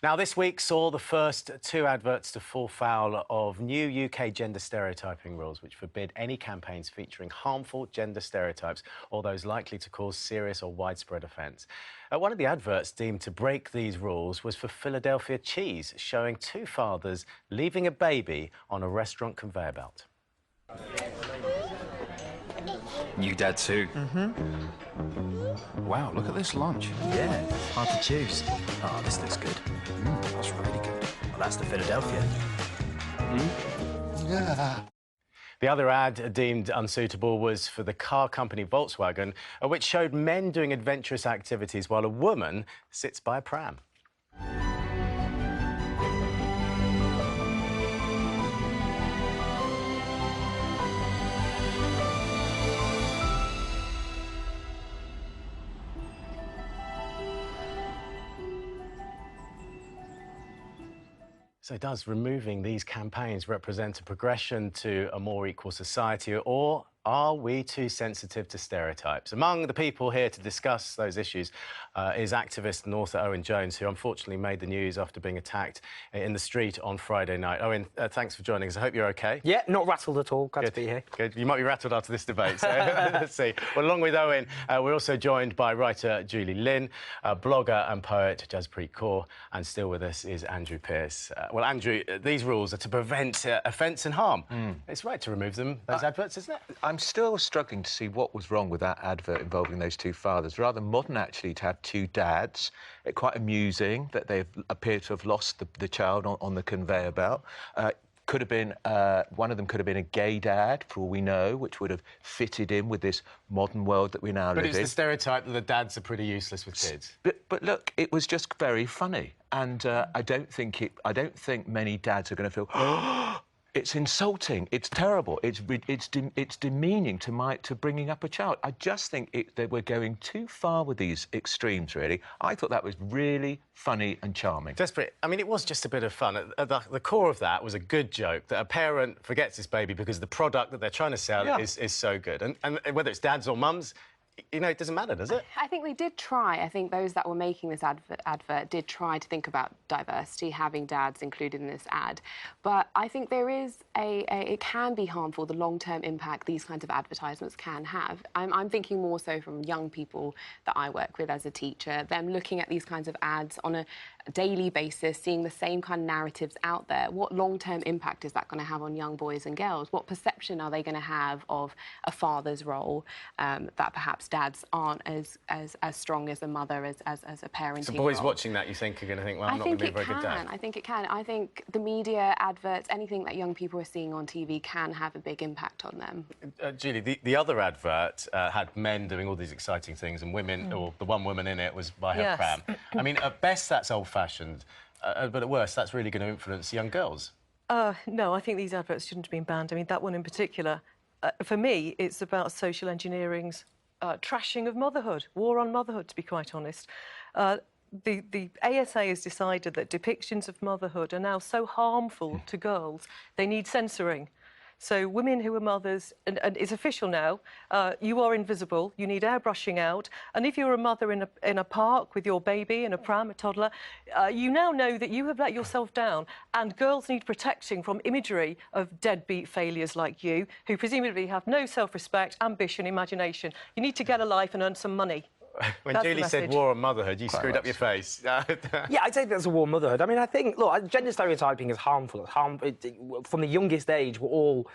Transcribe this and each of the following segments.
Now, this week saw the first two adverts to fall foul of new UK gender stereotyping rules, which forbid any campaigns featuring harmful gender stereotypes or those likely to cause serious or widespread offence. One of the adverts deemed to break these rules was for Philadelphia cheese, showing two fathers leaving a baby on a restaurant conveyor belt. New dad too. Wow, look at this lunch. Yeah, hard to choose. Oh, this looks good. That's really good. Well, that's the Philadelphia. Yeah. The other ad deemed unsuitable was for the car company Volkswagen, which showed men doing adventurous activities while a woman sits by a pram. So does removing these campaigns represent a progression to a more equal society, or are we too sensitive to stereotypes? Among the people here to discuss those issues is activist and author Owen Jones, who unfortunately made the news after being attacked in the street on Friday night. Owen, thanks for joining us. I hope you're OK. Yeah, not rattled at all. Glad to be here. Good. You might be rattled after this debate, so let's see. Well, along with Owen, we're also joined by writer Julie Lynn, blogger and poet Jaspreet Kaur, and still with us is Andrew Pearce. Well, Andrew, these rules are to prevent offence and harm. It's right to remove them, those adverts, isn't it? I'm still struggling to see what was wrong with that advert involving those two fathers. Rather modern, actually, to have two dads. Quite amusing that they appear to have lost the child on the conveyor belt. Could have been one of them could have been a gay dad, for all we know, which would have fitted in with this modern world that we now live in. But it's the stereotype that the dads are pretty useless with kids. But look, it was just very funny, and I don't think many dads are going to feel. It's insulting. It's terrible. It's demeaning to bringing up a child. I just think they were going too far with these extremes. Really, I thought that was really funny and charming. Desperate. I mean, it was just a bit of fun. At the core of that was a good joke that a parent forgets his baby because the product that they're trying to sell is so good, and whether it's dads or mums. You know, it doesn't matter, does it? I think they did try. I think those that were making this advert did try to think about diversity, having dads included in this ad. But I think there is it can be harmful, the long-term impact these kinds of advertisements can have. I'm thinking more so from young people that I work with as a teacher, them looking at these kinds of ads on a daily basis, seeing the same kind of narratives out there. What long-term impact is that going to have on young boys and girls? What perception are they going to have of a father's role that perhaps dads aren't as strong as a mother, as a parenting So boys role. Watching that, you think, are going to think, well, I'm not going to be a very good dad? I think it can. I think the media, adverts, anything that young people are seeing on TV can have a big impact on them. Julie, the other advert had men doing all these exciting things and women, or the one woman in it was by her pram. I mean, at best, that's old-fashioned, but at worst, that's really going to influence young girls. No, I think these adverts shouldn't have been banned. I mean, that one in particular, for me, it's about social engineering's trashing of motherhood, war on motherhood, to be quite honest. The ASA has decided that depictions of motherhood are now so harmful to girls, they need censoring. So women who are mothers, and it's official now, you are invisible, you need airbrushing out, and if you're a mother in a park with your baby, in a pram, a toddler, you now know that you have let yourself down, and girls need protecting from imagery of deadbeat failures like you, who presumably have no self-respect, ambition, imagination. You need to get a life and earn some money. When That's Julie said war on motherhood, you screwed up your face. Yeah, I'd say that's a war on motherhood. I mean, I think, look, gender stereotyping is harmful. From the youngest age, we're all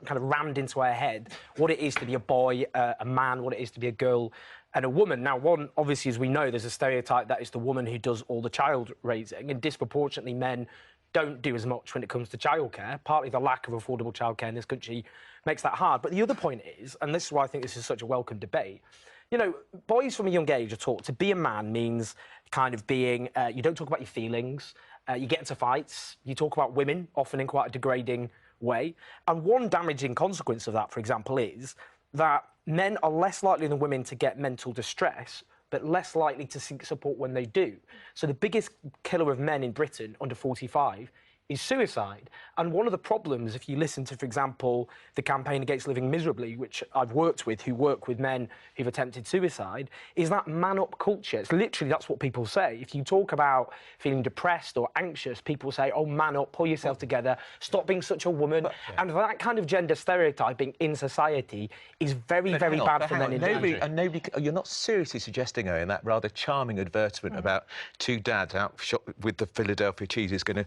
kind of rammed into our head what it is to be a boy, a man, what it is to be a girl and a woman. Now, one, obviously, as we know, there's a stereotype that is the woman who does all the child raising, and disproportionately men don't do as much when it comes to childcare. Partly the lack of affordable childcare in this country makes that hard. But the other point is, and this is why I think this is such a welcome debate, you know, boys from a young age are taught to be a man means kind of being, you don't talk about your feelings, you get into fights, you talk about women, often in quite a degrading way. And one damaging consequence of that, for example, is that men are less likely than women to get mental distress, but less likely to seek support when they do. So the biggest killer of men in Britain under 45 is suicide. And one of the problems, if you listen to, for example, the Campaign Against Living Miserably, which I've worked with, who work with men who've attempted suicide, is that man-up culture. It's literally, that's what people say. If you talk about feeling depressed or anxious, people say, oh, man up, pull yourself together, stop being such a woman. And that kind of gender stereotyping in society is very, very bad for men indeed. You're not seriously suggesting, in that rather charming advertisement about two dads out shop with the Philadelphia cheese is going to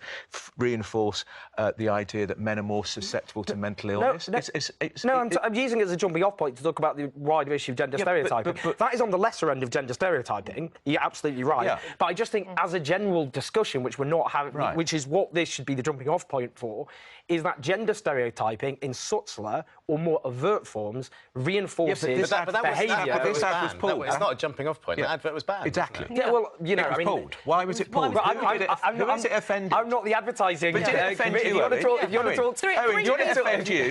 reinforce the idea that men are more susceptible to mental illness? I'm using it as a jumping-off point to talk about the wider issue of gender stereotyping. But that is on the lesser end of gender stereotyping. You're absolutely right. Yeah. But I just think, as a general discussion, which we're not having, which is what this should be the jumping-off point for, is that gender stereotyping in subtler or more overt forms reinforces behaviour. This advert was pulled. It's not a jumping-off point. The advert was banned. Exactly. Yeah, well, you know, it was pulled. Why was it pulled? Who is it offended? I'm not the advertising committee. If you want to talk... Did it offend you?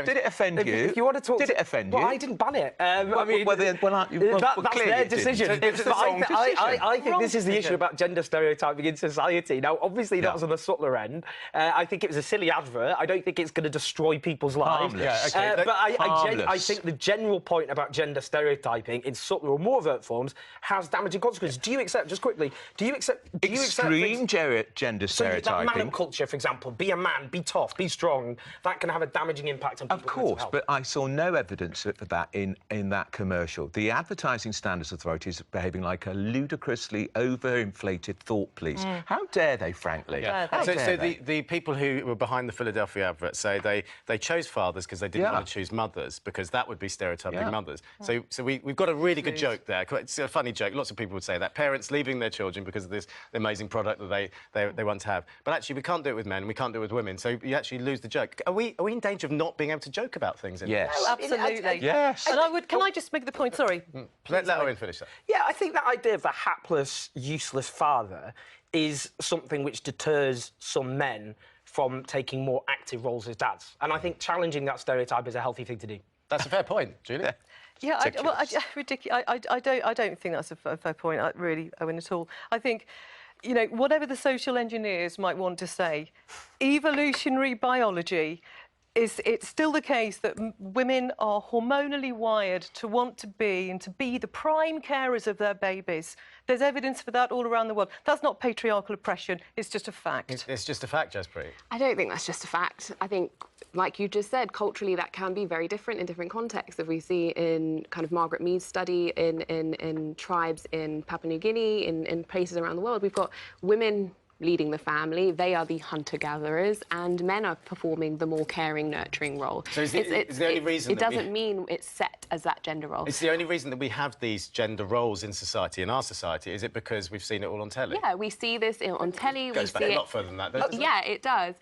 Did it offend you? If you want to talk... Did it offend you? Well, I didn't ban it. I mean... That's their decision. I think this is the issue about gender stereotyping in society. Now, obviously, that was on the subtler end. I think it was a silly advert. I don't think it's going to destroy people's lives. But I think the general point about gender stereotyping in subtler or more overt forms has damaging consequences. Do you accept, just quickly, extreme gender stereotyping? That man-up culture, for example, be a man, be tough, be strong, that can have a damaging impact on people's mental health. Of course, but I saw no evidence for that in that commercial. The Advertising Standards Authority is behaving like a ludicrously overinflated thought police. How dare they, frankly? So the people who were behind the Philadelphia advert say they chose fathers because they didn't want to choose mothers, because that would be stereotyping mothers. So we've got a really good joke there. It's a funny joke. Lots of people would say that. Parents leaving their children because of this amazing product that they want to have. But actually, we can't do it with men, we can't do it with women, so you actually lose the joke. Are we in danger of not being able to joke about things? Yes. Oh, absolutely. Yes. And can I just make the point, sorry? Let Owen finish that. Yeah, I think that idea of the hapless, useless father is something which deters some men from taking more active roles as dads. And I think challenging that stereotype is a healthy thing to do. That's a fair point, Julie. Yeah, I don't think that's a fair point, really, Owen, at all. I think, you know, whatever the social engineers might want to say, evolutionary biology it's still the case that women are hormonally wired to want to be and to be the prime carers of their babies. There's evidence for that all around the world. That's not patriarchal oppression, it's just a fact. It's just a fact, Jaspreet. I don't think that's just a fact. I think, like you just said, culturally that can be very different in different contexts. If we see in kind of Margaret Mead's study in tribes in Papua New Guinea, in places around the world, we've got women leading the family, they are the hunter-gatherers, and men are performing the more caring, nurturing role. So is the only reason it doesn't mean it's set as that gender role. It's the only reason that we have these gender roles in society, in our society, is it because we've seen it all on telly? Yeah, we see this on telly. It goes back a lot further than that, doesn't it? Yeah, it does.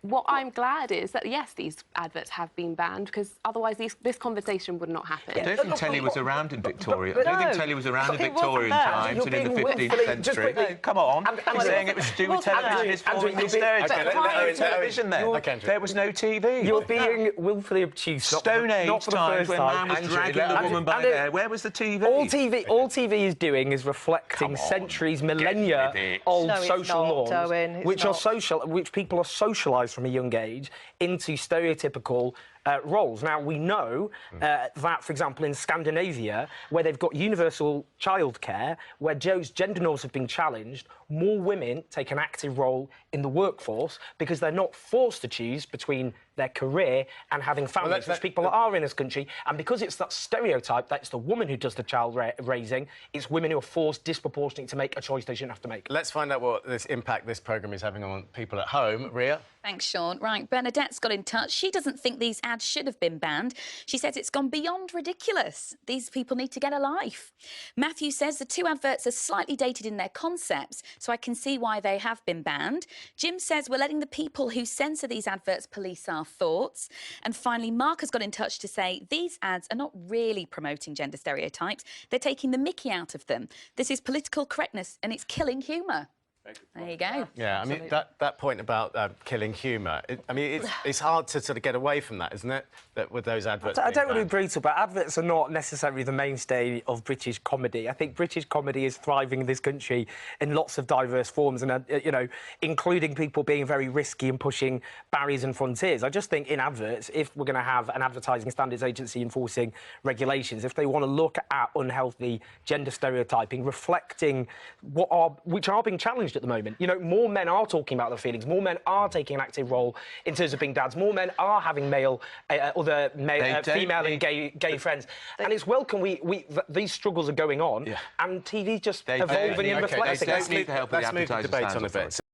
What I'm glad is that, yes, these adverts have been banned, because otherwise this conversation would not happen. I don't think telly was around in Victoria. I don't think telly was around in Victorian times and in the 15th century. Come on. I'm saying it was to do with television. It's forming these stereotypes. There was no television then. There was no TV. You're being willfully obtuse. Stone Age times when man was dragging the woman by the hair. Where was the TV? All TV is doing is reflecting centuries, millennia old social norms, which people are socialised from a young age into stereotypical roles. Now, we know that, for example, in Scandinavia, where they've got universal childcare, where gender norms have been challenged, more women take an active role in the workforce because they're not forced to choose between their career and having families, which people are in this country. And because it's that stereotype that it's the woman who does the child raising, it's women who are forced disproportionately to make a choice they shouldn't have to make. Let's find out what impact this programme is having on people at home. Ria? Thanks, Sean. Right, Bernadette's got in touch. She doesn't think these ads should have been banned. She says it's gone beyond ridiculous. These people need to get a life. Matthew says the two adverts are slightly dated in their concepts, so I can see why they have been banned. Jim says we're letting the people who censor these adverts police our thoughts. And finally, Mark has got in touch to say these ads are not really promoting gender stereotypes. They're taking the mickey out of them. This is political correctness and it's killing humour. There you go. Yeah, I mean, that point about killing humour, it's hard to sort of get away from that, isn't it? That with those adverts. I don't want to be brutal, but adverts are not necessarily the mainstay of British comedy. I think British comedy is thriving in this country in lots of diverse forms, and you know, including people being very risky and pushing barriers and frontiers. I just think in adverts, if we're going to have an advertising standards agency enforcing regulations, if they want to look at unhealthy gender stereotyping, reflecting which are being challenged at the moment. You know, more men are talking about their feelings, more men are taking an active role in terms of being dads, more men are having female and gay friends, and it's welcome. These struggles are going on, and TV's just evolving and reflecting. Let's move the debate on a bit.